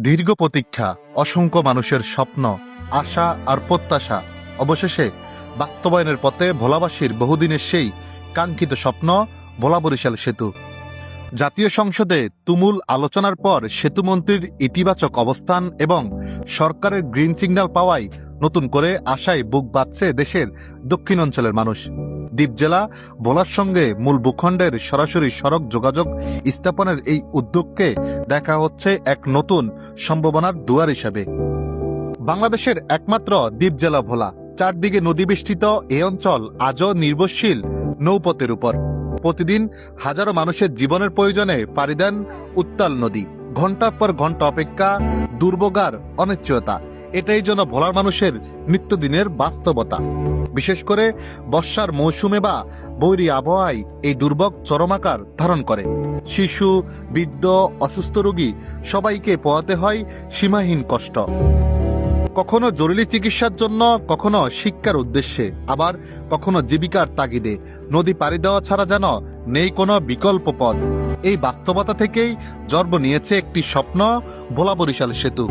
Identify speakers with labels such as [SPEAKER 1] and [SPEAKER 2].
[SPEAKER 1] দীর্ঘ প্রতীক্ষা, অসংখ্য মানুষের স্বপ্ন, আশা আর প্রত্যাশা অবশেষে বাস্তবায়নের পথে ভোলাবাসীর বহুদিনের সেই কাঙ্ক্ষিত স্বপ্ন ভোলা বরিশাল সেতু। জাতীয় সংসদে তুমুল আলোচনার পর সেতুমন্ত্রীর ইতিবাচক অবস্থান এবং সরকারের গ্রিন সিগন্যাল পাওয়ায় নতুন করে আশায় বুক বাঁধছে দেশের দক্ষিণাঞ্চলের মানুষ। দ্বীপ জেলা ভোলার সঙ্গে মূল ভূখণ্ডের সরাসরি সড়ক যোগাযোগ স্থাপনের এই উদ্যোগকে দেখা হচ্ছে এক নতুন সম্ভাবনার দুয়ার হিসেবে। বাংলাদেশের একমাত্র দ্বীপ জেলা ভোলা, চারদিকে নদীবেষ্টিত এই অঞ্চল আজও নির্ভরশীল নৌপথের উপর। প্রতিদিন হাজারো মানুষের জীবনের প্রয়োজনে পাড়ি দেন উত্তাল নদী। ঘন্টার পর ঘন্টা অপেক্ষা, দুর্ভোগার অনিশ্চয়তা, এটাই যেন ভোলার মানুষের নিত্যদিনের বাস্তবতা। বিশেষ করে বর্ষার মৌসুমে বা বৈরী আবহাওয়ায় এই দুর্ভোগ চরম আকার ধারণ করে। শিশু, বৃদ্ধ, অসুস্থ রোগী সবাইকে পোহাতে হয় সীমাহীন কষ্ট। কখনো জরুরি চিকিৎসার জন্য, কখনো শিক্ষার উদ্দেশ্যে, আবার কখনো জীবিকার তাগিদে নদী পাড়ি দেওয়া ছাড়া যেন নেই কোনো বিকল্প পথ। এই বাস্তবতা থেকেই জন্ম নিয়েছে একটি স্বপ্ন, ভোলা বরিশাল সেতু।